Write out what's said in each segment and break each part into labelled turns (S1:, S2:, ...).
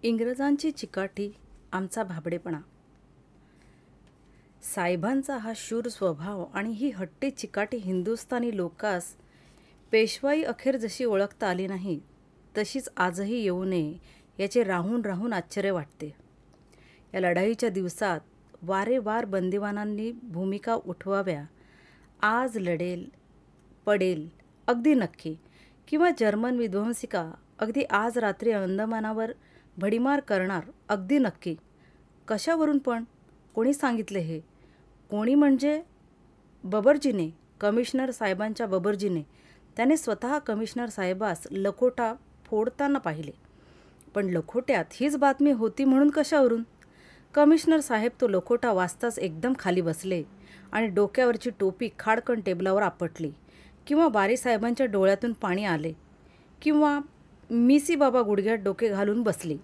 S1: इंग्रजांची चिकाटी, आमचा भाबडेपणा. साहेबांचा हा शूर स्वभाव आणि ही हट्टी चिकाटी हिंदुस्थानी लोकास पेशवाई अखेर जशी ओळखता आली नाही, तशीच आजही येऊ नये याचे राहून राहून आश्चर्य वाटते. या लढाईच्या दिवसात वारेवार बंदिवानांनी भूमिका उठवाव्या. आज लढेल, पडेल, अगदी नक्की, किंवा जर्मन विध्वंसिका अगदी आज रात्री अंदमानावर भडीमार करणार, अगदी नक्की. कशावरून पण? कोणी सांगितले हे? कोणी म्हणजे बबरजीने, कमिशनर साहेबांच्या बबरजीने. त्याने स्वतः कमिशनर साहेबास लखोटा फोडताना पाहिले. पण लखोट्यात हीच बातमी होती म्हणून कशावरून? कमिशनर साहेब तो लखोटा वाचताच एकदम खाली बसले आणि डोक्यावरची टोपी खाडकन टेबलावर आपटली, किंवा बारीसाहेबांच्या डोळ्यातून पाणी आले, किंवा मिसी बाबा गुडघ्यात डोके घालून बसली.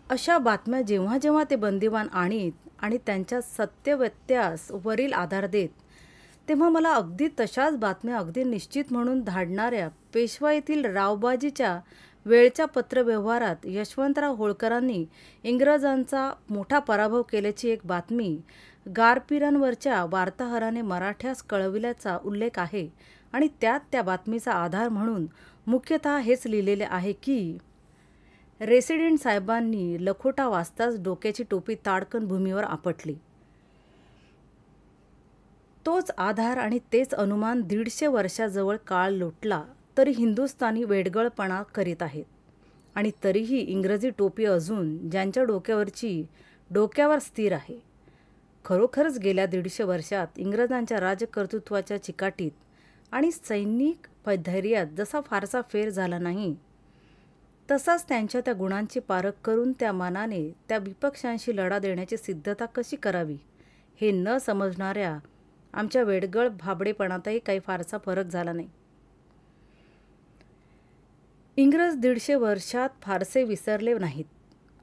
S1: अशा बातम्या जेव्हा जेव्हा ते बंदिवान आणीत आणि त्यांच्या सत्यव्यत्यास वरील आधार देत, तेव्हा मला अगदी तशाच बातम्या अगदी निश्चित म्हणून धाडणाऱ्या पेशवाईतील रावबाजीच्या वेळच्या पत्रव्यवहारात यशवंतराव होळकरांनी इंग्रजांचा मोठा पराभव केल्याची एक बातमी गारपिरांवरच्या वार्ताहराने मराठ्यास कळविल्याचा उल्लेख आहे. आणि त्यात त्या बातमीचा आधार म्हणून मुख्यतः हेच लिहिलेले आहे की रेसिडेंट साहेबांनी लखोटा वाचताच डोक्याची टोपी ताडकन भूमीवर आपटली. तोच आधार आणि तेच अनुमान 150 वर्षाजवळ काळ लोटला तरी हिंदुस्थानी वेडगळपणा करीत आहेत. आणि तरीही इंग्रजी टोपी अजून ज्यांच्या डोक्यावर स्थिर आहे. खरोखरच गेल्या 150 वर्षात इंग्रजांच्या राजकर्तृत्वाच्या चिकाटीत आणि सैनिक धैर्यात जसा फारसा फेर झाला नाही, तसाच त्यांच्या त्या गुणांची पारख करून त्या मानाने त्या विपक्षांशी लढा देण्याची सिद्धता कशी करावी हे न समजणाऱ्या आमच्या वेडगळ भाबडेपणातही काही फारसा फरक झाला नाही. इंग्रज 150 वर्षात फारसे विसरले नाहीत.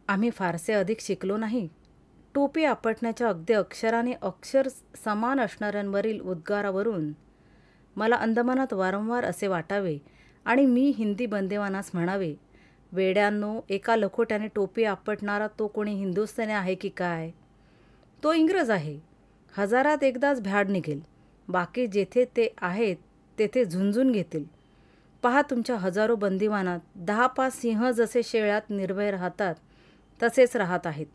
S1: आम्ही फारसे अधिक शिकलो नाही. टोपी आपटण्याच्या अगदी अक्षराने अक्षर समान असणाऱ्यांवरील उद्गारावरून मला अंदमानात वारंवार असे वाटावे आणि मी हिंदी बंदिवानास म्हणावे, वेड्यांनो, एका लखोट्याने टोपी आपटणारा तो कोणी हिंदुस्थानी आहे की काय? तो इंग्रज आहे. हजारात एकदाच भ्याड निघेल. बाकी जेथे ते आहेत तेथे झुंजून घेतील. पहा, तुमच्या हजारो बंदिवानात 10-5 सिंह जसे शेळ्यात निर्भय राहतात तसेच राहत आहेत.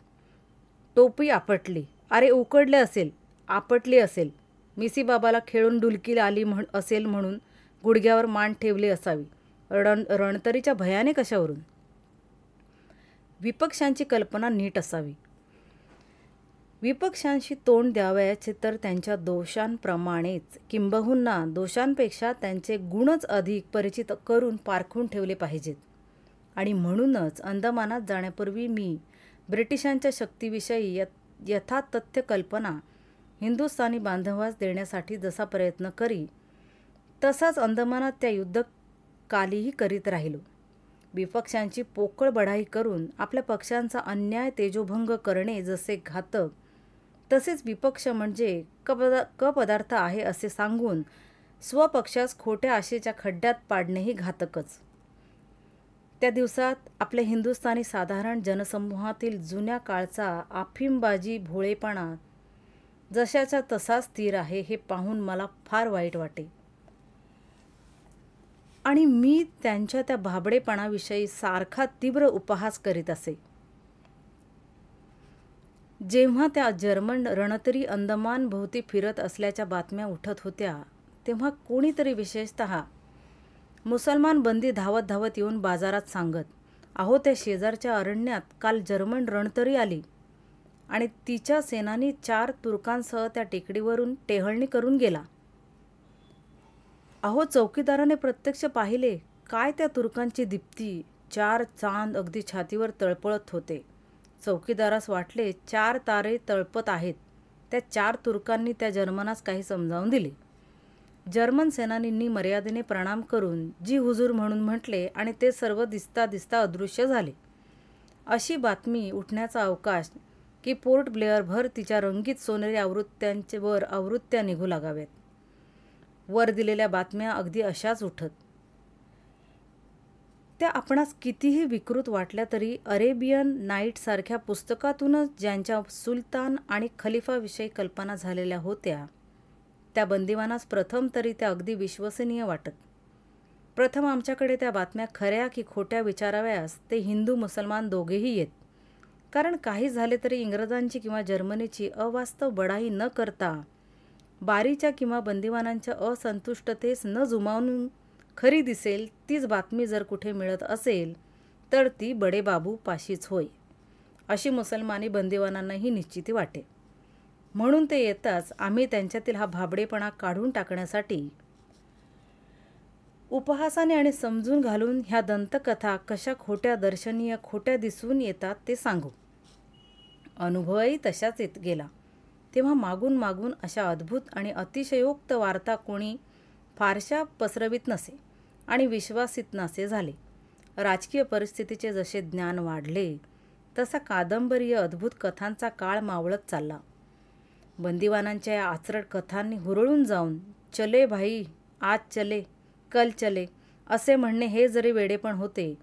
S1: टोपी आपटली, अरे उकडले असेल, आपटली असेल, मिसी बाबाला खेळून डुलकी आली असेल म्हणून गुडघ्यावर मान ठेवली असावी. रणतरीच्या भयाने कशावरून? विपक्षांची कल्पना नीट असावी. विपक्षांशी तोंड द्यावयाचे तर त्यांच्या दोषांप्रमाणेच, किंबहुना दोषांपेक्षा त्यांचे गुणच अधिक परिचित करून पारखून ठेवले पाहिजेत. आणि म्हणूनच अंदमानात जाण्यापूर्वी मी ब्रिटिशांच्या शक्तीविषयी यथातथ्य कल्पना हिंदुस्थानी बांधवास देण्यासाठी जसा प्रयत्न करी, तसाच अंदमानात त्या युद्धकालीही करीत राहिलो. विपक्षांची पोकळ बढाई करून आपल्या पक्षांचा अन्याय तेजोभंग करणे जसे घातक, तसेच विपक्ष म्हणजे कपदार्थ आहे असे सांगून स्वपक्षास खोट्या आशेच्या खड्ड्यात पाडणेही घातकच. त्या दिवसात आपल्या हिंदुस्थानी साधारण जनसमूहातील जुन्या काळचा अफीमबाजी भोळेपणा जशाचा तसा स्थिर आहे हे पाहून मला फार वाईट वाटे. आणि मी त्यांच्या त्या भाबडेपणाविषयी सारखा तीव्र उपहास करीत असे. जेव्हा त्या जर्मन रणतरी अंदमान भोवती फिरत असल्याच्या बातम्या उठत होत्या, तेव्हा कोणीतरी, विशेषतः मुसलमान बंदी धावत धावत येऊन बाजारात सांगत, अहो, त्या शेजारच्या अरण्यात काल जर्मन रणतरी आली आणि तिच्या सेनानी 4 तुर्कांसह त्या टेकडीवरून टेहळणी करून गेला. अहो, चौकीदाराने प्रत्यक्ष पाहिले. काय त्या तुर्कांची दीप्ती! 4 चांद अगदी छातीवर तळपळत होते. चौकीदारास वाटले 4 तारे तळपत आहेत. त्या 4 तुर्कांनी त्या जर्मनास काही समजावून दिले. जर्मन सेनानींनी मर्यादेने प्रणाम करून जी हुजूर म्हणून म्हटले आणि ते सर्व दिसता दिसता अदृश्य झाले. अशी बातमी उठण्याचा अवकाश की पोर्ट ब्लेअरभर तिच्या रंगीत सोनेरी आवृत्त्यांवर आवृत्त्या निघू लागाव्यात. वर दिलेल्या बातम्या अगदी अशाच उठत. त्या आपणास कितीही विकृत वाटल्या तरी अरेबियन नाईटसारख्या पुस्तकातूनच ज्यांच्या सुलतान आणि खलिफाविषयी कल्पना झालेल्या होत्या त्या बंदिवानास प्रथम तरी त्या अगदी विश्वसनीय वाटत. प्रथम आमच्याकडे त्या बातम्या खऱ्या की खोट्या विचाराव्यास ते हिंदू मुसलमान दोघेही येत. कारण काही झाले तरी इंग्रजांची किंवा जर्मनीची अवास्तव बडाई न करता बारीच्या किंवा बंदिवानांच्या असंतुष्टतेस न जुमावून खरी दिसेल तीच बातमी जर कुठे मिळत असेल तर ती बडेबाबू पाशीच होय, अशी मुसलमानी बंदिवानांनाही निश्चिती वाटे. म्हणून ते येताच आम्ही त्यांच्यातील हा भाबडेपणा काढून टाकण्यासाठी उपहासाने आणि समजून घालून ह्या दंतकथा कशा खोट्या दर्शनीय खोट्या दिसून येतात ते सांगू. अनुभवही तशाच येत गेला. तेव्हा मागून मागून अशा अद्भुत आणि अतिशयोक्त वार्ता कोणी फारशा पसरवित नसे आणि विश्वासित नसे झाले. राजकीय परिस्थितीचे जसे ज्ञान वाढले तसा कादंबरीय अद्भुत कथांचा काळ मावळत चालला. बंदिवानांच्या या आचरट कथांनी हुरळून जाऊन चले भाई आज चले कल चले असे म्हणणे हे जरी वेडेपण होते,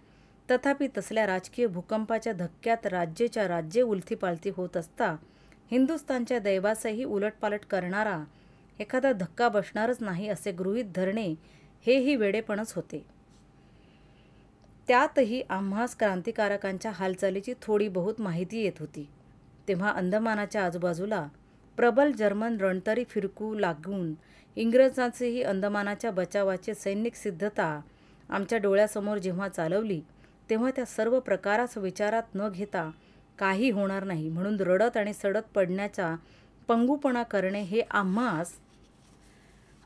S1: तथापि तसल्या राजकीय भूकंपाच्या धक्क्यात राज्येच्या राज्ये उलथीपालथी होत असता हिंदुस्थानच्या दैवासही उलटपालट करणारा एखादा धक्का बसणारच नाही असे गृहीत धरणे हेही वेडेपणच होते. त्यातही आम्हास क्रांतिकारकांच्या हालचालीची थोडी बहुत माहिती येत होती. तेव्हा अंदमानाच्या आजूबाजूला प्रबल जर्मन रणतरी फिरकू लागून इंग्रजांचीही अंदमानाच्या बचावाची सैनिक सिद्धता आमच्या डोळ्यासमोर जेव्हा चालवली तेव्हा त्या सर्व प्रकारास विचारात न घेता काही होणार नाही म्हणून रडत आणि सडत पडण्याचा पंगूपणा करणे हे आम्हास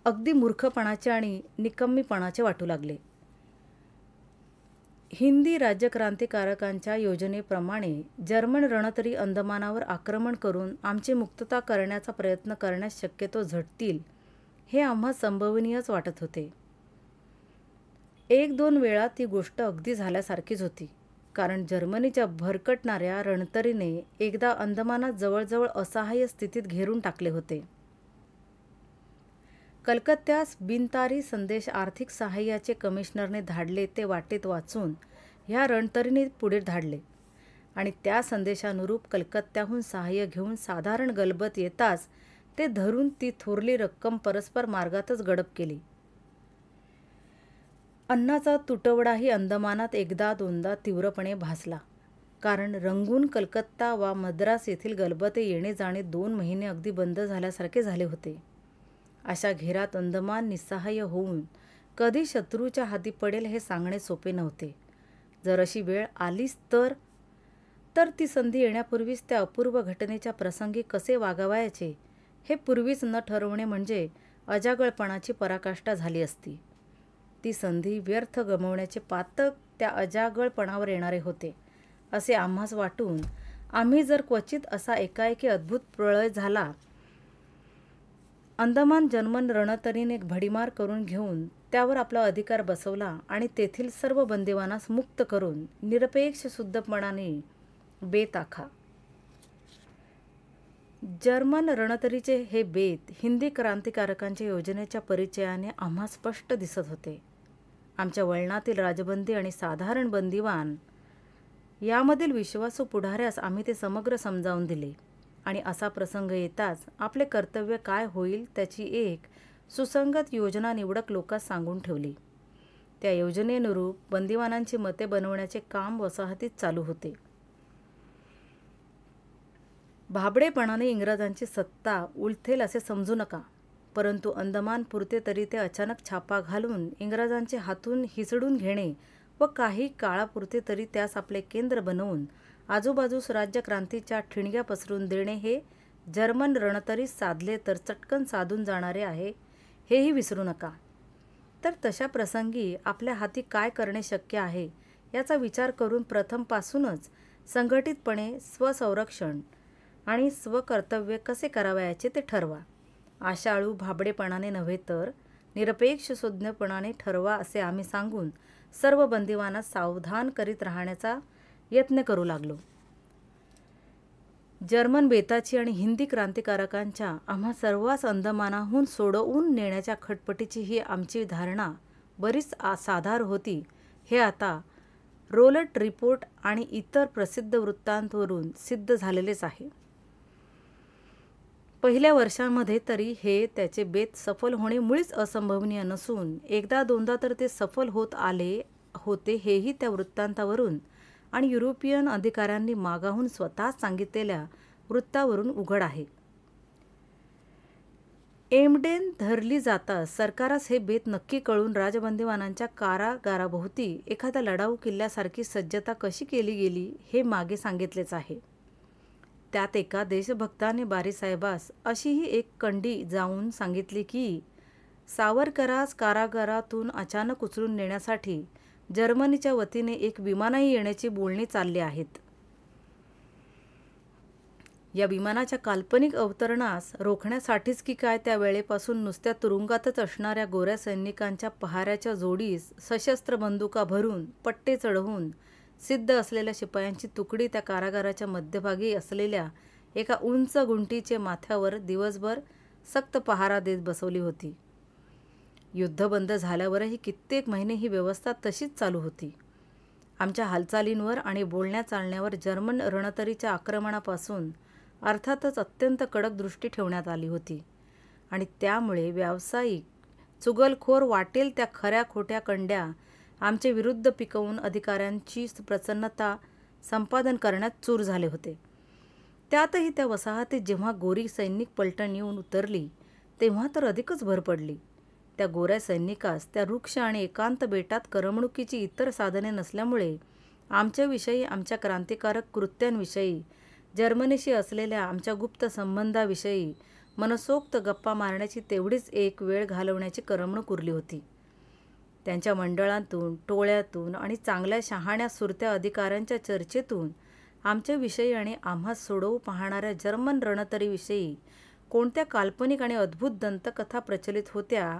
S1: अगदी मूर्खपणाचे आणि निकम्मीपणाचे वाटू लागले. हिंदी राज्यक्रांतिकारकांच्या योजनेप्रमाणे जर्मन रणतरी अंदमानावर आक्रमण करून आमची मुक्तता करण्याचा प्रयत्न करण्यास शक्यतो झटतील हे आम्हा संभवनीयच वाटत होते. एक दोन वेळा ती गोष्ट अगदी झाल्यासारखीच होती. कारण जर्मनीच्या भरकटणाऱ्या रणतरीने एकदा अंदमानात जवळजवळ असहाय्य स्थितीत घेरून टाकले होते. कलकत्त्यास बिनतारी संदेश आर्थिक सहाय्याचे कमिशनरने धाडले ते वाटेत वाचून ह्या रणतरीने पुढे धाडले आणि त्या संदेशानुरूप कलकत्त्याहून सहाय्य घेऊन साधारण गलबत येताच ते धरून ती थोरली रक्कम परस्पर मार्गातच गडप केली. अन्नाचा तुटवडाही अंदमानात एकदा दोनदा तीव्रपणे भासला. कारण रंगून कलकत्ता वा मद्रास येथील गलबते येणे जाणे 2 महिने अगदी बंद झाल्यासारखे झाले होते. अशा घेरात अंदमान निस्सहाय्य होऊन कधी शत्रूच्या हाती पडेल हे सांगणे सोपे नव्हते. जर अशी वेळ आलीच तर ती संधी येण्यापूर्वीच त्या अपूर्व घटनेच्या प्रसंगी कसे वागावायचे हे पूर्वीच न ठरवणे म्हणजे अजागळपणाची पराकाष्ठा झाली असती. ती संधी व्यर्थ गमावण्याचे पातक त्या अजागळपणावर येणारे होते असे आम्हास वाटून आम्ही जर क्वचित असा एकाएकी अद्भुत प्रळय झाला अंदमान जर्मन रणतरीने भडीमार करून घेऊन त्यावर आपला अधिकार बसवला आणि तेथील सर्व बंदिवानास मुक्त करून निरपेक्ष शुद्धपणाने बेत आखा. जर्मन रणतरीचे हे बेत हिंदी क्रांतिकारकांच्या योजनेच्या परिचयाने आम्हा स्पष्ट दिसत होते. आमच्या वळणातील राजबंदी आणि साधारण बंदिवान यामधील विश्वासू पुढाऱ्यास आम्ही ते समग्र समजावून दिले आणि असा प्रसंग येताच आपले कर्तव्य काय होईल त्याची एक सुसंगत योजना निवडक लोकांस सांगून ठेवली. त्या योजनेनुरूप बंदिवानांची मते बनवण्याचे काम वसाहतीत चालू होते. भाबडेपणाने इंग्रजांची सत्ता उलथेल असे समजू नका, परंतु अंदमान पुरते तरी ते अचानक छापा घालून इंग्रजांचे हातून हिसडून घेणे व काही काळापुरते तरी त्यास आपले केंद्र बनवून आजूबाजूस राज्यक्रांतीच्या ठिणग्या पसरून देणे हे जर्मन रणतरीस साधले तर चटकन साधून जाणारे आहे हेही विसरू नका. तर तशा प्रसंगी आपल्या हाती काय करणे शक्य आहे याचा विचार करून प्रथमपासूनच संघटितपणे स्वसंरक्षण आणि स्वकर्तव्य कसे करावयाचे ते ठरवा. आशाळू भाबडेपणाने नव्हे तर निरपेक्ष सुज्ञपणाने ठरवा असे आम्ही सांगून सर्व बंदिवानास सावधान करीत राहण्याचा यत्न करू लागलो. जर्मन बेताची आणि हिंदी क्रांतिकारकांच्या आम्हा सर्वांस अंदमानाहून सोडवून नेण्याच्या खटपटीची ही आमची धारणा बरीच साधार होती हे आता रोलट रिपोर्ट आणि इतर प्रसिद्ध वृत्तांतवरून सिद्ध झालेलेच आहे. पहिल्या वर्षांमध्ये तरी हे त्याचे बेत सफल होणे मुळीच असंभवनीय नसून एकदा दोनदा तर ते सफल होत आले होते हेही त्या वृत्तांतावरून आणि युरोपियन अधिकाऱ्यांनी मागाहून स्वतःच सांगितलेल्या वृत्तावरून उघड आहे. एमडेन धरली जाताच सरकारास हे बेत नक्की कळून राजबंदीवानांच्या कारागाराभोवती एखाद्या लढाऊ किल्ल्यासारखी सज्जता कशी केली गेली हे मागे सांगितलेच आहे. त्यात एका देशभक्ताने बारीसाहेबास अशीही एक कंडी जाऊन सांगितली की सावरकरास कारागारातून अचानक उचलून नेण्यासाठी जर्मनीच्या वतीने एक विमानही येण्याची बोलणी चालली आहेत. या विमानाच्या काल्पनिक अवतरणास रोखण्यासाठीच की काय त्या वेळेपासून नुसत्या तुरुंगातच असणाऱ्या गोऱ्या सैनिकांच्या पहाऱ्याच्या जोडीस सशस्त्र बंदुका भरून पट्टे चढवून सिद्ध असलेल्या शिपायांची तुकडी त्या कारागाराच्या मध्यभागी असलेल्या एका उंच गुंटीचे माथ्यावर दिवसभर सक्त पहारा देत बसवली होती. युद्ध बंद झाल्यावरही कित्येक महिने ही व्यवस्था तशीच चालू होती. आमच्या हालचालींवर आणि बोलण्या चालण्यावर जर्मन रणतरीच्या आक्रमणापासून अर्थातच अत्यंत कडक दृष्टी ठेवण्यात आली होती आणि त्यामुळे व्यावसायिक चुगलखोर वाटेल त्या खऱ्या खोट्या कंड्या आमचे विरुद्ध पिकवून अधिकाऱ्यांची प्रसन्नता संपादन करण्यात चूर झाले होते. त्यातही त्या वसाहतीत जेव्हा गोरी सैनिक पलटण येऊन उतरली तेव्हा तर अधिकच भर पडली. त्या गोऱ्या सैनिकास त्या वृक्ष आणि एकांत बेटात करमणुकीची इतर साधने नसल्यामुळे आमच्याविषयी, आमच्या क्रांतिकारक कृत्यांविषयी, जर्मनीशी असलेल्या आमच्या गुप्त संबंधाविषयी मनसोक्त गप्पा मारण्याची तेवढीच एक वेळ घालवण्याची करमणूक उरली होती. त्यांच्या मंडळातून, टोळ्यातून आणि चांगल्या शहाण्या सुरत्या अधिकाऱ्यांच्या चर्चेतून आमच्याविषयी आणि आम्हास सोडवू पाहणाऱ्या जर्मन रणतरीविषयी कोणत्या काल्पनिक आणि अद्भुत दंतकथा प्रचलित होत्या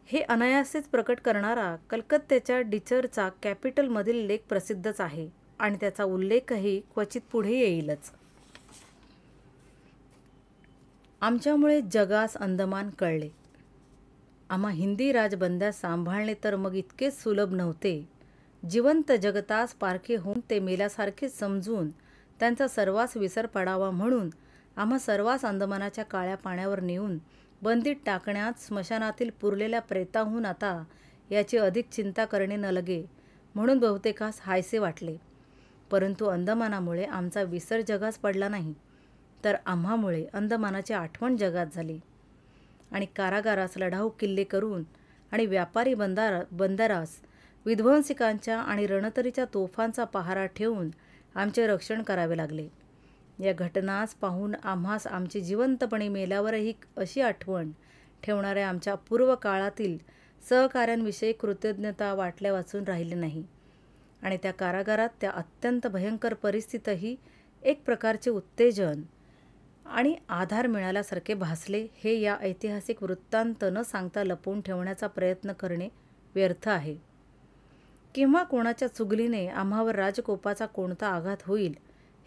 S1: हे अनायासेच प्रकट करणारा कलकत्त्याच्या डिचरचा कॅपिटलमधील लेख प्रसिद्धच आहे आणि त्याचा उल्लेखही क्वचित पुढे येईलच. आमच्यामुळे जगास अंदमान कळले. आम्हा हिंदी राजबंद्यास सांभाळणे तर मग इतकेच सुलभ नव्हते. जिवंत जगतास पारखे होऊन ते मेल्यासारखेच समजून त्यांचा सर्वांस विसर पडावा म्हणून आम्हा सर्वांस अंदमानाच्या काळ्या पाण्यावर नेऊन बंदीत टाकण्यात स्मशानातील पुरलेल्या प्रेताहून आता याची अधिक चिंता करणे न लगे म्हणून बहुतेकास हायसे वाटले. परंतु अंदमानामुळे आमचा विसर जगास पडला नाही, तर आम्हामुळे अंदमानाची आठवण जगात झाली आणि कारागारास लढाऊ किल्ले करून आणि व्यापारी बंदरास विध्वंसकांच्या आणि रणतरीच्या तोफांचा पहारा ठेवून आमचे रक्षण करावे लागले. या घटनास पाहून आम्हास आमची जिवंतपणे मेल्यावरही अशी आठवण ठेवणाऱ्या आमच्या पूर्व काळातील सहकाऱ्यांविषयी कृतज्ञता वाटल्या वाचून राहिली नाही आणि त्या कारागारात त्या अत्यंत भयंकर परिस्थितीतही एक प्रकारचे उत्तेजन आणि आधार मिळाल्यासारखे भासले. हे या ऐतिहासिक वृत्तांत न सांगता लपवून ठेवण्याचा प्रयत्न करणे व्यर्थ आहे. किंवा कोणाच्या चुगलीने आम्हावर राजकोपाचा कोणता आघात होईल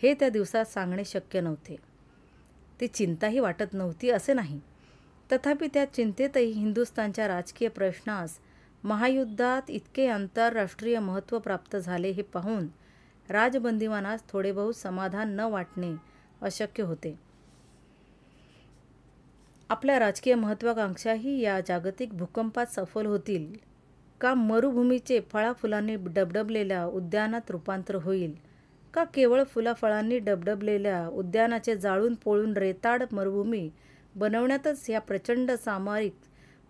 S1: हे त्या दिवसात सांगणे शक्य नव्हते. ती चिंताही वाटत नव्हती असे नाही. तथापि त्या चिंतेतही हिंदुस्थानच्या राजकीय प्रश्नास महायुद्धात इतके आंतरराष्ट्रीय महत्त्व प्राप्त झाले हे पाहून राजबंदीवानास थोडे बहुत समाधान न वाटणे अशक्य होते. आपल्या राजकीय महत्त्वाकांक्षाही या जागतिक भूकंपात सफल होतील का मरुभूमीचे फळाफुलांनी डबडबलेल्या उद्यानात रूपांतर होईल का केवळ फुलाफळांनी डबडबलेल्या उद्यानाचे जाळून पोळून रेताड मरुभूमी बनवण्यातच ह्या प्रचंड सामरिक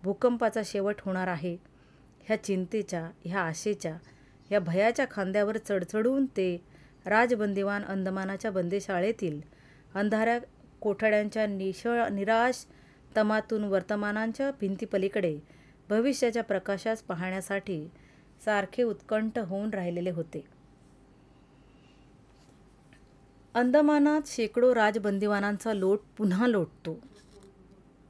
S1: भूकंपाचा शेवट होणार आहे. ह्या चिंतेच्या, ह्या आशेच्या, ह्या भयाच्या खांद्यावर चढचढून ते राजबंदीवान अंदमानाच्या बंदिशाळेतील अंधाऱ्या कोठड्यांच्या निराश तमातून वर्तमानांच्या भिंतीपलीकडे भविष्याच्या प्रकाशास पाहण्यासाठी सारखे उत्कंठ होऊन राहिलेले होते. अंदमानात शेकडो राजबंदीवानांचा लोट पुन्हा लोटतो.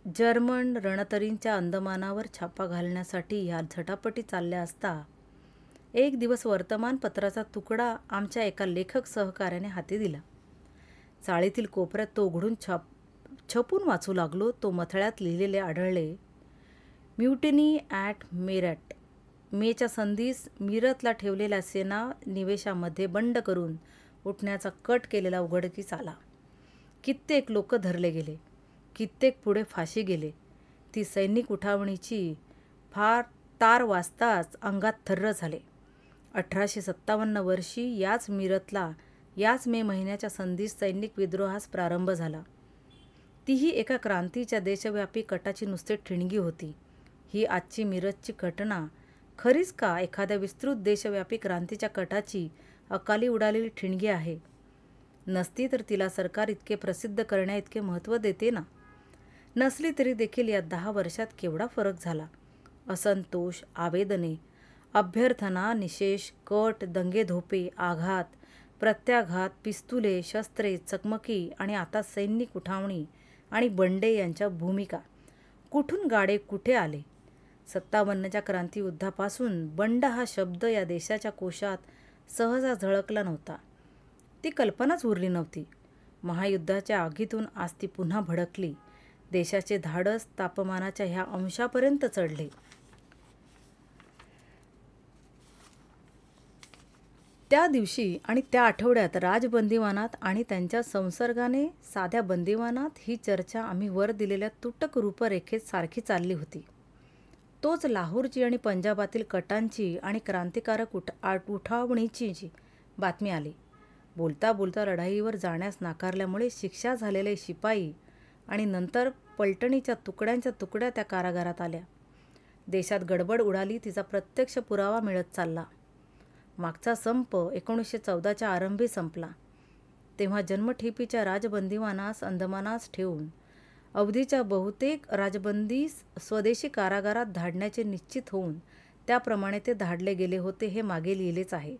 S1: जर्मन रणतरींच्या अंदमानावर छापा घालण्यासाठी ह्या झटापटी चालल्या असता एक दिवस वर्तमानपत्राचा तुकडा आमच्या एका लेखक सहकार्याने हाती दिला. चाळीतील कोपऱ्यात तो उघडून छपून वाचू लागलो. तो मथळ्यात लिहिलेले आढळले, म्युटिनी ॲट मेरठ मेच्या संधीस मिरतला ठेवलेल्या सेना निवेशामध्ये बंड करून उठण्याचा कट केलेला उघडकीस आला. कित्येक लोक धरले गेले, कित्येक पुढे फाशी गेले. ती सैनिक उठावणीची फार तार वाजताच अंगात थर्र झाले. 1857 वर्षी याच मिरतला याच मे महिन्याच्या संधीस सैनिक विद्रोहास प्रारंभ झाला. तीही एका क्रांतीच्या देशव्यापी कटाची नुसते ठिणगी होती. ही आजची मिरजची घटना खरीच का एखाद्या विस्तृत देशव्यापी क्रांतीच्या कटाची अकाली उडालेली ठिणगी आहे? नसती तर तिला सरकार इतके प्रसिद्ध करण्या इतके महत्त्व देते ना. नसली तरी देखील या 10 वर्षात केवढा फरक झाला. असंतोष, आवेदने, अभ्यर्थना, निषेध, कट, दंगेधोपे, आघात, प्रत्याघात, पिस्तुले, शस्त्रे, चकमकी आणि आता सैनिक उठावणी आणि बंडे यांच्या भूमिका. कुठून गाडे कुठे आले. 57च्या क्रांतियुद्धापासून बंड हा शब्द या देशाच्या कोशात सहजा झळकला नव्हता. ती कल्पनाच उरली नव्हती. महायुद्धाच्या आगीतून आज ती पुन्हा भडकली. देशाचे धाडस तापमानाच्या ह्या अंशापर्यंत चढले. त्या दिवशी आणि त्या आठवड्यात राजबंदीवानात आणि त्यांच्या संसर्गाने साध्या बंदीवानात ही चर्चा आम्ही वर दिलेल्या तुटक रूपरेखेत सारखी चालली होती. तोच लाहोरची आणि पंजाबातील कटांची आणि क्रांतिकारक उठावणीची बातमी आली. बोलता बोलता लढाईवर जाण्यास नाकारल्यामुळे शिक्षा झालेले शिपाई आणि नंतर पलटणीच्या तुकड्यांच्या तुकड्या त्या कारागारात आल्या. देशात गडबड उडाली तिचा प्रत्यक्ष पुरावा मिळत चालला. मागचा संप 1914च्या आरंभी संपला. तेव्हा जन्मठेपीच्या राजबंदीवानास अंदमानास ठेवून अवधीच्या बहुतेक राजबंदीस स्वदेशी कारागारात धाडण्याचे निश्चित होऊन त्याप्रमाणे ते धाडले गेले होते हे मागे लिहिलेच आहे.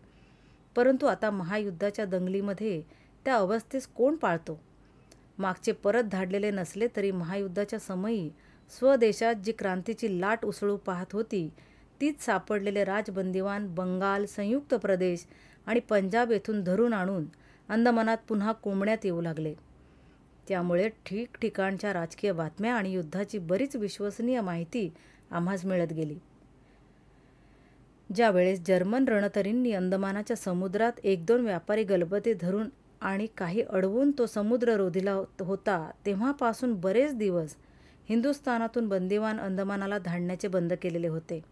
S1: परंतु आता महायुद्धाच्या दंगलीमध्ये त्या अवस्थेस कोण पाळतो? मागचे परत धाडलेले नसले तरी महायुद्धाच्या समयी स्वदेशात जी क्रांतीची लाट उसळू पाहत होती तीच सापडलेले राजबंदीवान बंगाल, संयुक्त प्रदेश आणि पंजाब येथून धरून आणून अंदमानात पुन्हा कोंबण्यात येऊ लागले. त्यामुळे ठिकठिकाणच्या राजकीय बातम्या आणि युद्धाची बरीच विश्वसनीय माहिती आम्हास मिळत गेली. ज्यावेळेस जर्मन रणतरींनी अंदमानाच्या समुद्रात 1-2 व्यापारी गलबते धरून आणि काही अडवून तो समुद्र रोधिला होता तेव्हापासून बरेच दिवस हिंदुस्थानातून बंदीवान अंदमानाला धाडण्याचे बंद केलेले होते.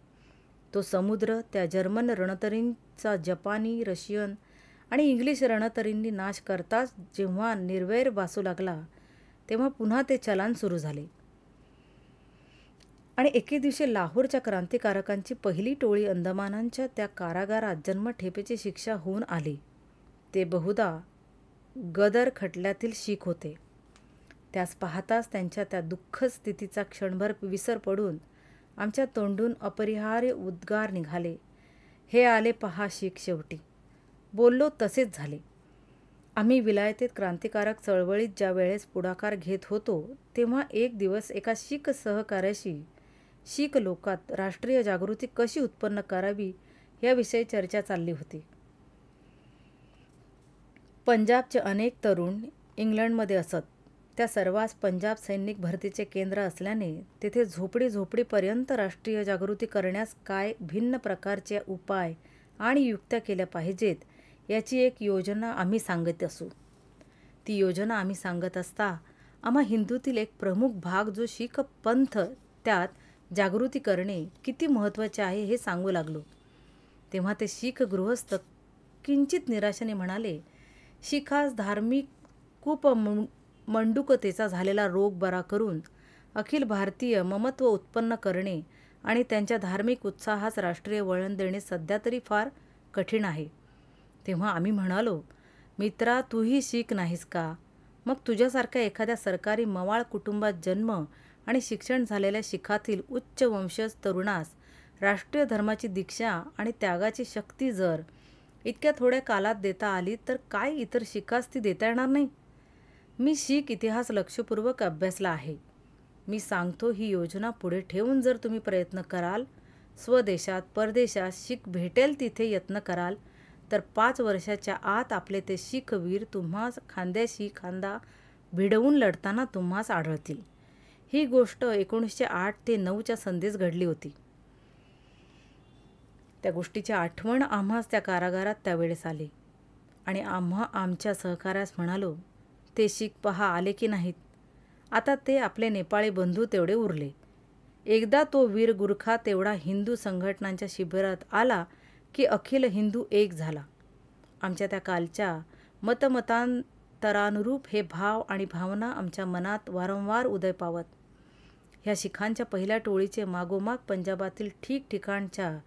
S1: तो समुद्र त्या जर्मन रणतरींचा जपानी, रशियन आणि इंग्लिश रणतरींनी नाश करताच जेव्हा निर्वैर भासू लागला तेव्हा पुन्हा ते चलान सुरू झाले आणि एके दिवशी लाहोरच्या क्रांतिकारकांची पहिली टोळी अंदमानांच्या त्या कारागारात जन्मठेपेची शिक्षा होऊन आली. ते बहुधा गदर खटल्यातील शीख होते. त्यास पाहताच त्यांच्या त्या दुःखद स्थितीचा क्षणभर विसर पडून आमच्या तोंडून अपरिहार्य उद्गार निघाले. हे आले पहा शीख शेवटी. बोललो तसेच झाले. आम्ही विलायतेत क्रांतिकारक चळवळीत ज्या वेळेस पुढाकार घेत होतो तेव्हा एक दिवस एका शीख सहकार्याशी शीख लोकात राष्ट्रीय जागृती कशी उत्पन्न करावी याविषयी चर्चा चालली होती. पंजाबचे अनेक तरुण इंग्लंडमध्ये असत. त्या सर्वांस पंजाब सैनिक भरतीचे केंद्र असल्याने तेथे झोपडीपर्यंत राष्ट्रीय जागृती करण्यास काय भिन्न प्रकारचे उपाय आणि युक्त्या केल्या पाहिजेत याची एक योजना आम्ही सांगत असू. ती योजना आम्ही सांगत असता आम्हा हिंदूतील एक प्रमुख भाग जो शीख पंथ त्यात जागृती करणे किती महत्त्वाचे आहे हे सांगू लागलो. तेव्हा ते शीख गृहस्थ किंचित निराशेने म्हणाले, शीखास धार्मिक मंडूकतेचा झालेला रोग बरा करून अखिल भारतीय ममत्व उत्पन्न करणे आणि त्यांच्या धार्मिक उत्साहास राष्ट्रीय वळण देणे सध्या तरी फार कठीण आहे. तेव्हा आम्ही म्हणालो, मित्रा तूही शीख नाहीस का? मग तुझ्यासारख्या एखाद्या सरकारी मवाळ कुटुंबात जन्म आणि शिक्षण झालेल्या शिखातील उच्च वंशज तरुणास राष्ट्रीय धर्माची दीक्षा आणि त्यागाची शक्ती जर इतक्या थोड्या कालात देता आली तर काय इतर शिखास ती देता येणार नाही? मी शीख इतिहास लक्षपूर्वक अभ्यासला आहे. मी सांगतो ही योजना पुढे ठेवून जर तुम्ही प्रयत्न कराल, स्वदेशात परदेशात शीख भेटेल तिथे यत्न कराल तर 5 वर्षाच्या आत आपले ते शीख वीर तुम्हास खांद्याशी खांदा भिडवून लढताना तुम्हास आढळतील. ही गोष्ट 1908 ते 9च्या संधीस घडली होती. त्या गोष्टीची आठवण आम्हास त्या कारागारात त्यावेळेस आली आणि आम्हा आमच्या सहकाऱ्यास म्हणालो, ते शीख पहा आले की नाहीत. आता ते आपले नेपाळी बंधू तेवढे उरले. एकदा तो वीर गुरखा तेवढा हिंदू संघटनांच्या शिबिरात आला की अखिल हिंदू एक झाला. आमच्या त्या कालच्या मतमतांतरानुरूप हे भाव आणि भावना आमच्या मनात वारंवार उदय पावत. ह्या शिखांच्या पहिल्या टोळीचे मागोमाग पंजाबातील ठिकठिकाणच्या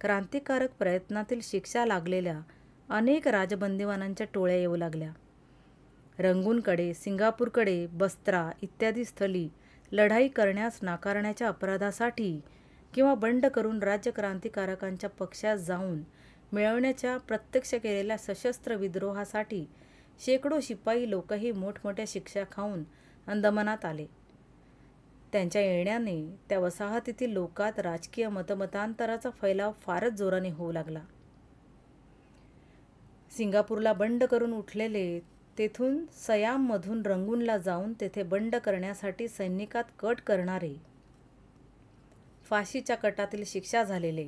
S1: क्रांतिकारक प्रयत्नातील शिक्षा लागलेल्या अनेक राजबंदीवानांच्या टोळ्या येऊ लागल्या. रंगूनकडे, सिंगापूरकडे, बस्त्रा इत्यादी स्थली लढाई करण्यास नाकारण्याच्या अपराधासाठी किंवा बंड करून राज्यक्रांतिकारकांच्या पक्षात जाऊन मिळवण्याच्या प्रत्यक्ष केलेल्या सशस्त्र विद्रोहासाठी शेकडो शिपाई लोकही मोठमोठ्या शिक्षा खाऊन अंदमानात आले. त्यांच्या येण्याने त्या वसाहतीतील लोकात राजकीय मतमतांतराचा फैलाव फारच जोराने होऊ लागला. सिंगापूरला बंड करून उठलेले तेथून सयाममधून रंगूनला जाऊन तेथे बंड करण्यासाठी सैनिकात कट करणारे, फाशीच्या कटातील शिक्षा झालेले,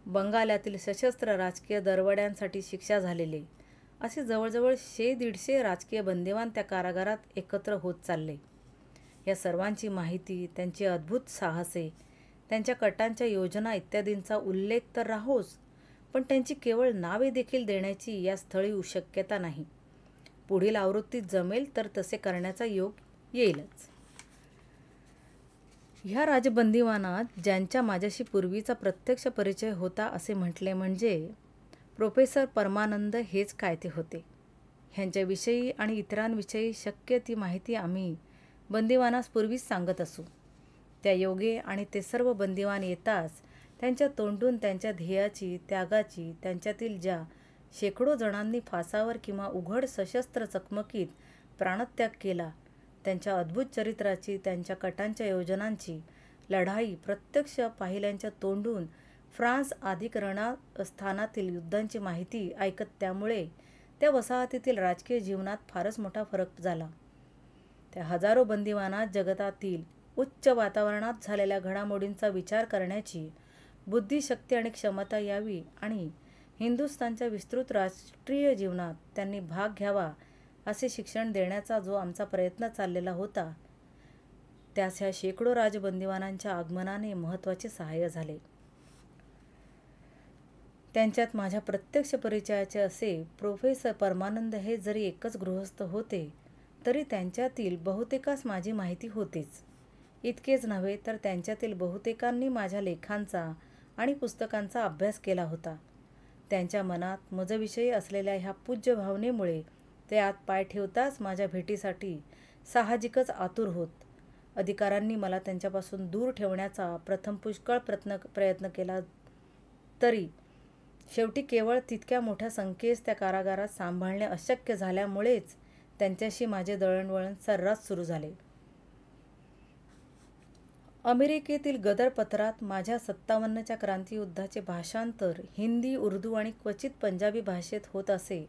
S1: बंगाल्यातील सशस्त्र राजकीय दरवड्यांसाठी शिक्षा झालेले असे जवळजवळ 100-150 राजकीय बंदिवान त्या कारागारात एकत्र होत चालले. या सर्वांची माहिती, त्यांची अद्भुत साहसे, त्यांच्या कटांच्या योजना इत्यादींचा उल्लेख तर राहोच, पण त्यांची केवळ नावे देखील देण्याची या स्थळी शक्यता नाही. पुढील आवृत्तीत जमेल तर तसे करण्याचा योग येईलच. ह्या राजबंदीवानात ज्यांच्या माझ्याशी पूर्वीचा प्रत्यक्ष परिचय होता असे म्हटले म्हणजे प्रोफेसर परमानंद हेच काय ते होते. ह्यांच्याविषयी आणि इतरांविषयी शक्य ती माहिती आम्ही बंदिवानास पूर्वीच सांगत असू. त्या योगे आणि ते सर्व बंदिवान येताच त्यांच्या तोंडून त्यांच्या ध्येयाची, त्यागाची, त्यांच्यातील ज्या शेकडो जणांनी फासावर किंवा उघड सशस्त्र चकमकीत प्राणत्याग केला, त्यांच्या अद्भुत चरित्राची, त्यांच्या कटांच्या योजनांची, लढाई प्रत्यक्ष पाहिल्यांच्या तोंडून फ्रान्स आदिक रणस्थानातील युद्धांची माहिती ऐकत त्यामुळे त्या वसाहतीतील राजकीय जीवनात फारच मोठा फरक झाला. त्या हजारो बंदिवानात जगतातील उच्च वातावरणात झालेल्या घडामोडींचा विचार करण्याची बुद्धिशक्ती आणि क्षमता यावी आणि हिंदुस्थानच्या विस्तृत राष्ट्रीय जीवनात त्यांनी भाग घ्यावा असे शिक्षण देण्याचा जो आमचा प्रयत्न चाललेला होता, त्यास ह्या शेकडो राजबंदिवानांच्या आगमनाने महत्त्वाचे सहाय्य झाले. त्यांच्यात माझ्या प्रत्यक्ष परिचयाचे असे प्रोफेसर परमानंद हे जरी एकच गृहस्थ होते, तरी त्यांच्यातील बहुतेकास माझी माहिती होतीच. इतकेच नव्हे तर त्यांच्यातील बहुतेकांनी माझ्या लेखांचा आणि पुस्तकांचा अभ्यास केला होता. त्यांच्या मनात मजविषयी असलेल्या ह्या पूज्य भावनेमुळे ते आत पाय ठेवताच माझ्या भेटीसाठी साहजिकच आतुर होत. अधिकाऱ्यांनी मला त्यांच्यापासून दूर ठेवण्याचा प्रथम पुष्कळ प्रयत्न केला, तरी शेवटी केवळ तितक्या मोठ्या संख्येस त्या कारागारात सांभाळणे अशक्य झाल्यामुळेच त्यांच्याशी माझे दळणवळण सर्रास सुरू झाले. अमेरिकेतील गदर पत्रात माझ्या 57च्या क्रांतियुद्धाचे भाषांतर हिंदी, उर्दू आणि क्वचित पंजाबी भाषेत होत असे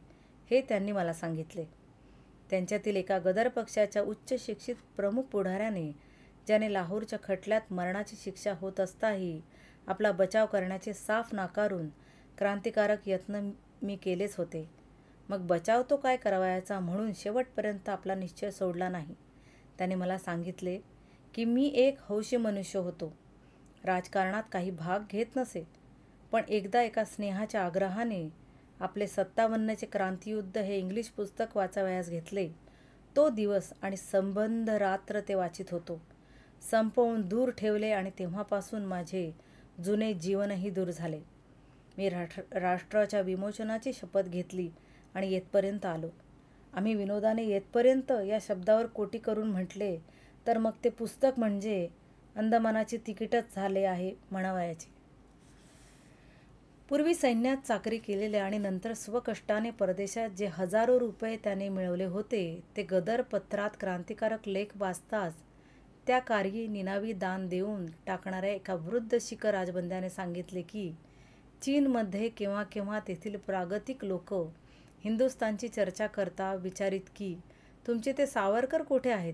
S1: हे त्यांनी मला सांगितले. त्यांच्यातील एका गदर पक्षाच्या उच्च शिक्षित प्रमुख पुढाऱ्याने, ज्याने लाहोरच्या खटल्यात मरणाची शिक्षा होत असताही आपला बचाव करण्याचे साफ नाकारून क्रांतिकारक यत्न मी केलेच होते, मग बचाव तो काय करावयाचा म्हणून शेवटपर्यंत आपला निश्चय सोडला नाही. त्याने मला सांगितले की मी एक हौशी मनुष्य होतो, राजकारणात काही भाग घेत नसे, पण एकदा एका स्नेहाच्या आग्रहाने आपले 57चे क्रांतियुद्ध हे इंग्लिश पुस्तक वाचावयास घेतले. तो दिवस आणि संबंध रात्र ते वाचित होतो. संपवून दूर ठेवले आणि तेव्हापासून माझे जुने जीवनही दूर झाले. मी राष्ट्राच्या विमोचनाची शपथ घेतली आणि येथपर्यंत आलो. आम्ही विनोदाने येथपर्यंत या शब्दावर कोटी करून म्हटले तर मग ते पुस्तक म्हणजे अंदमानाचे तिकीटच झाले आहे म्हणावयाचे. पूर्वी सैन्यात चाकरी केलेले आणि नंतर स्वकष्टाने परदेशात जे हजारो रुपये त्याने मिळवले होते, ते गदर पत्रात क्रांतिकारक लेख वाचताच त्या कार्yi निनावी दान देऊन टाकणाऱ्या एका वृद्ध शीख राजबंद्याने सांगितले की चीनमध्ये केव्हा केव्हा तेथील प्रागतिक लोक हिंदुस्थानची चर्चा करता विचारित की तुमचे ते सावरकर कोठे आहेत,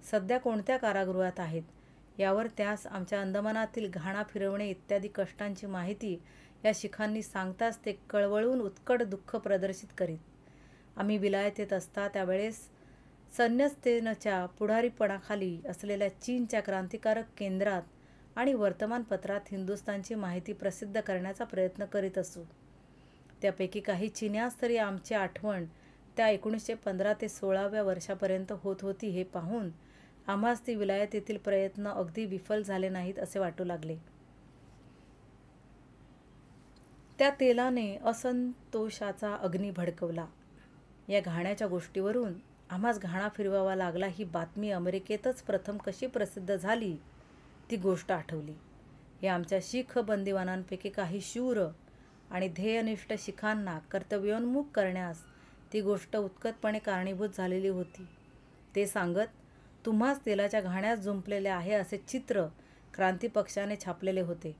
S1: सध्या कोणत्या कारागृहात आहेत. यावर त्यास आमच्या अंदमानातील घाणा फिरवणे इत्यादी कष्टांची माहिती या शिखांनी सांगताच ते कळवळून उत्कट दुःख प्रदर्शित करीत. आम्ही विलायतेत असता त्यावेळेस संन्यस्तेनच्या पुढारीपणाखाली असलेल्या चीनच्या क्रांतिकारक केंद्रात आणि वर्तमानपत्रात हिंदुस्थानची माहिती प्रसिद्ध करण्याचा प्रयत्न करीत असू. त्यापैकी काही चिन्यास तरी आमची आठवण त्या 1915 ते 16व्या वर्षापर्यंत होत होती हे पाहून आम्हास ती विलायतेतील प्रयत्न अगदी विफल झाले नाहीत असे वाटू लागले. त्या तेलाने असंतोषाचा अग्नी भडकवला. या घाण्याच्या गोष्टीवरून आम्हास घाणा फिरवावा लागला. ही बातमी अमेरिकेतच प्रथम कशी प्रसिद्ध झाली ती गोष्ट आठवली. हे आमच्या शीख बंदिवानांपैकी काही शूर आणि ध्येयनिष्ठ शिखांना कर्तव्योन्मुख करण्यास ती गोष्ट उत्कटपणे कारणीभूत झालेली होती. ते सांगत, तुम्हास तेलाच्या घाण्यात जुंपलेले आहे असे चित्र क्रांतिपक्षाने छापलेले होते.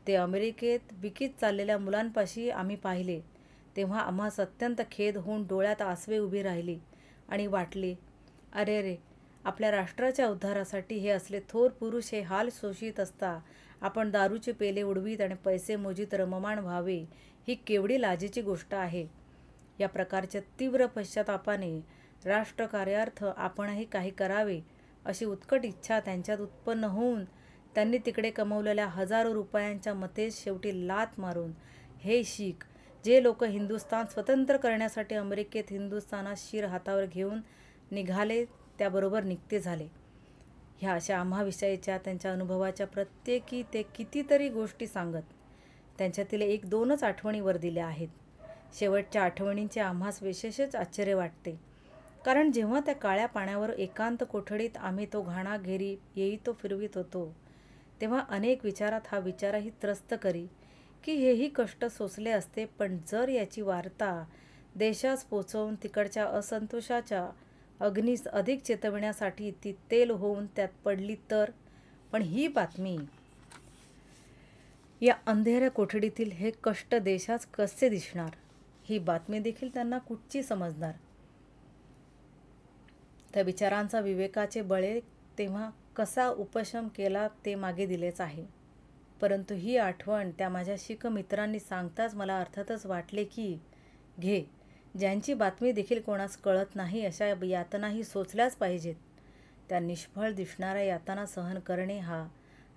S1: ते अमेरिकेत विकीत चाललेल्या मुलांपाशी आम्ही पाहिले तेव्हा आम्हास अत्यंत खेद होऊन डोळ्यात आसवे उभी राहिली आणि वाटले, अरे रे, आपल्या राष्ट्राच्या उद्धारासाठी हे असले थोर पुरुष हे हाल सोशीत असता आपण दारूचे पेले उडवीत आणि पैसे मोजीत रममाण व्हावे, ही केवढी लाजेची गोष्ट आहे. या प्रकारच्या तीव्र पश्चातापाने राष्ट्रकार्यार्थ आपणही काही करावे अशी उत्कट इच्छा त्यांच्यात उत्पन्न होऊन त्यांनी तिकडे कमवलेल्या हजारो रुपयांच्या मतेस शेवटी लाथ मारून हे शीख, जे लोक हिंदुस्थान स्वतंत्र करण्यासाठी अमेरिकेत हिंदुस्थानात शिर हातावर घेऊन निघाले त्याबरोबर निघते झाले. ह्या अशा आम्हाविषयीच्या त्यांच्या अनुभवाच्या प्रत्येकी ते कितीतरी गोष्टी सांगत त्यांच्यातील 1-2च आठवणी वर दिल्या आहेत. शेवटच्या आठवणींचे आम्हास विशेषच आश्चर्य वाटते, कारण जेव्हा त्या काळ्या पाण्यावर एकांत कोठडीत आम्ही तो घाणा घेरी येई तो फिरवित होतो तेव्हा अनेक विचारात हा विचारही त्रस्त करी की हेही कष्ट सोसले असते, पण जर याची वार्ता देशास पोचवून तिकडच्या असंतोषाच्या अग्नीस अधिक चेतविण्यासाठी ती तेल होऊन त्यात पडली तर. पण ही बातमी, या अंधेऱ्या कोठडीतील हे कष्ट देशास कसे दिसणार, ही बातमी देखील त्यांना कुठची समजणार. त्या विचारांचा विवेकाचे बळे तेव्हा कसा उपशम केला ते मागे दिलेच आहे. परंतु ही आठवण त्या माझ्या शीख मित्रांनी सांगताच मला अर्थातच वाटले की घे, ज्यांची बातमी देखील कोणास कळत नाही अशा यातनाही सोचल्याच पाहिजेत. त्या निष्फळ दिसणाऱ्या यातना सहन करणे हा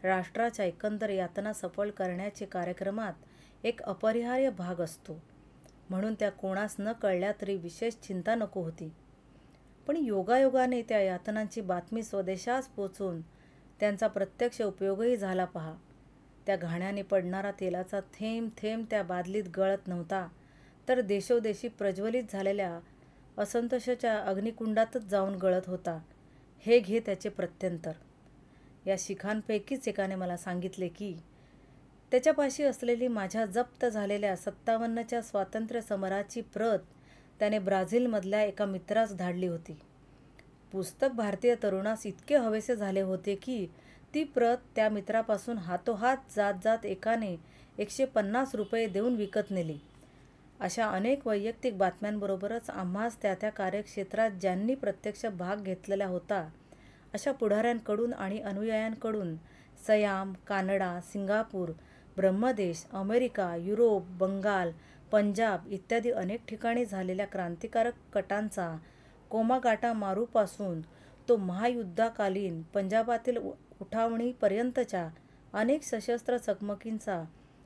S1: राष्ट्राच्या एकंदर यातना सफल करण्याचे कार्यक्रमात एक अपरिहार्य भाग असतो. म्हणून त्या कोणास न कळल्या तरी विशेष चिंता नको होती. पण योगायोगाने त्या यातनांची बातमी स्वदेशास पोचून त्यांचा प्रत्यक्ष उपयोगही झाला पहा. त्या घाण्याने पडणारा तेलाचा थेंब थेंब त्या बादलीत गळत नव्हता, तर देशोदेशी प्रज्वलित झालेल्या असंतोषाच्या अग्निकुंडातच जाऊन गळत होता. हे घे त्याचे प्रत्यंतर. या शिखांपैकीच एकाने मला सांगितले की त्याच्यापाशी असलेली माझ्या जप्त झालेल्या 57च्या स्वातंत्र्य समराची प्रत त्याने ब्राझीलमधल्या एका मित्रास धाडली होती. पुस्तक भारतीय तरुणास इतके हवेसे झाले होते की ती प्रत त्या मित्रापासून हातोहात जात जात एकाने 150 रुपये देऊन विकत नेली. अशा अनेक वैयक्तिक बातम्यांबरोबरच आम्हास त्या त्या कार्यक्षेत्रात ज्यांनी प्रत्यक्ष भाग घेतलेला होता अशा पुढाऱ्यांकडून आणि अनुयायांकडून Siam, Canada, Singapore, Brahmadesh, America, Europe, Bengal, Punjab इत्यादी अनेक ठिकाणी झालेल्या क्रांतिकारक कटांचा कोमागाटा मारूपासून तो महायुद्धाकालीन पंजाबातील उठावणीपर्यंतच्या अनेक सशस्त्र चकमकींचा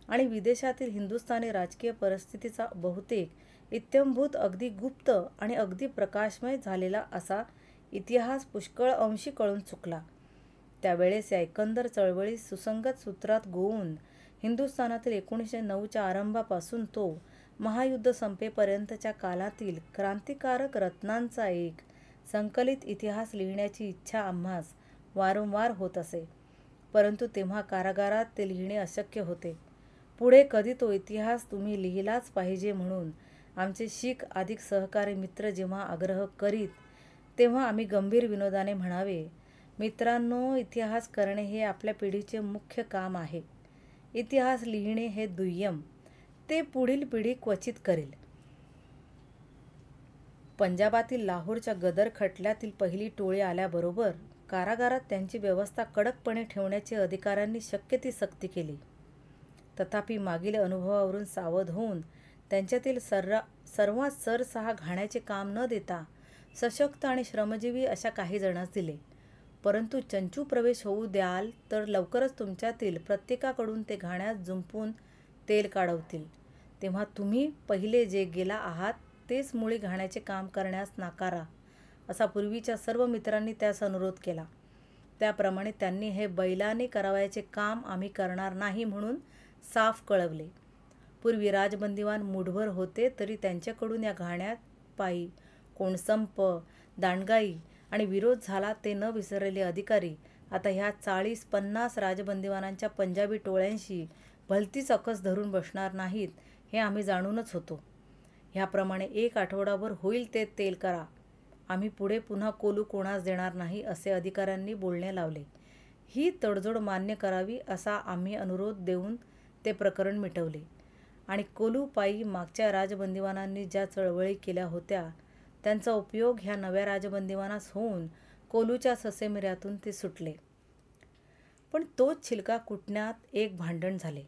S1: आणि विदेशातील हिंदुस्थानी राजकीय परिस्थितीचा बहुतेक इत्थंभूत अगदी गुप्त आणि अगदी प्रकाशमय झालेला असा इतिहास पुष्कळ अंशी कळून चुकला. त्यावेळेस या एकंदर चळवळी सुसंगत सूत्रात गोवून हिंदुस्थानातील 1909च्या आरंभापासून तो महायुद्ध संपेपर्यंतच्या कालातील क्रांतिकारक रत्नांचा एक संकलित इतिहास लिहिण्याची इच्छा आम्हास वारंवार होत असे. परंतु तेव्हा कारागारात ते लिहिणे अशक्य होते. पुढे कधी तो इतिहास तुम्ही लिहिलाच पाहिजे म्हणून आमचे शीख अधिक सहकारी मित्र जेव्हा आग्रह करीत तेव्हा आम्ही गंभीर विनोदाने म्हणावे, मित्रांनो, इतिहास करणे हे आपल्या पिढीचे मुख्य काम आहे. इतिहास लिहिणे हे दुय्यम, ते पुढील पिढी क्वचित करेल. पंजाबातील लाहोरच्या गदर खटल्यातील पहिली टोळी आल्याबरोबर कारागारात त्यांची व्यवस्था कडकपणे ठेवण्याची अधिकाऱ्यांनी शक्य ती सक्ती केली. तथापि मागील अनुभवावरून सावध होऊन त्यांच्यातील सर्वात सरसहा घाण्याचे काम न देता सशक्त आणि श्रमजीवी अशा काही जणांस दिले. परंतु चंचू प्रवेश होऊ द्याल तर लवकरच तुमच्यातील प्रत्येकाकडून ते घाण्यात जुंपून तेल काढवतील. तेव्हा तुम्ही पहिले जे गेला आहात तेच मुळी घाण्याचे काम करण्यास नाकारा, असा पूर्वीच्या सर्व मित्रांनी त्यास अनुरोध केला. त्याप्रमाणे त्यांनी हे बैलाने करावयाचे काम आम्ही करणार नाही म्हणून साफ कळवले. पूर्वी राजबंदीवान मुठभर होते, तरी त्यांच्याकडून या घाण्यात पायी कोण संप, दांडगाई आणि विरोध झाला ते न विसरलेले अधिकारी आता ह्या 40-50 राजबंदीवानांच्या पंजाबी टोळ्यांशी भलतीच अकस धरून बसणार नाहीत हे आम्ही जाणूनच होतो. ह्याप्रमाणे 1 आठवडाभर होईल ते तेल करा. आम्ही पुढे पुन्हा कोलू कोणास देणार नाही, असे अधिकाऱ्यांनी बोलणे लावले. ही तडजोड मान्य करावी असा आम्ही अनुरोध देऊन ते प्रकरण मिटवले आणि कोलू पायी मागच्या राजबंदीवानांनी ज्या चळवळी केल्या होत्या त्यांचा उपयोग ह्या नव्या राजबंदीवानास होऊन कोलूच्या ससेमिऱ्यातून ते सुटले. पण तोच छिलका कुटण्यात एक भांडण झाले.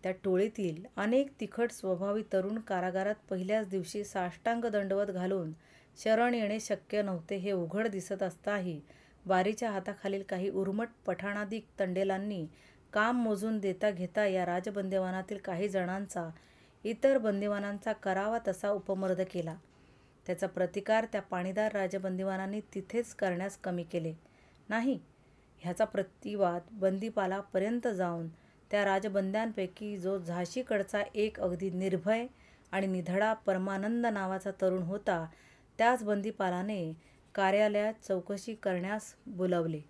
S1: त्या टोळीतील अनेक तिखट स्वभावी तरुण कारागारात पहिल्याच दिवशी साष्टांग दंडवत घालून शरण येणे शक्य नव्हते हे उघड दिसत असताही वारीच्या हाताखालील काही उर्मट पठाणादी तंडेलांनी काम मोजून देता घेता या राजबंदीवानातील काही जणांचा इतर बंदीवानांचा करावा तसा उपमर्द केला. त्याचा प्रतिकार त्या पाणीदार राजबंदीवानांनी तिथेच करण्यास कमी केले नाही. ह्याचा प्रतिवाद बंदीपालापर्यंत जाऊन त्या राजबंद्यांपैकी जो झाशीकडचा एक अगदी निर्भय आणि निधडा परमानंद नावाचा तरुण होता, त्याच बंदीपालाने कार्यालयात चौकशी करण्यास बोलावले.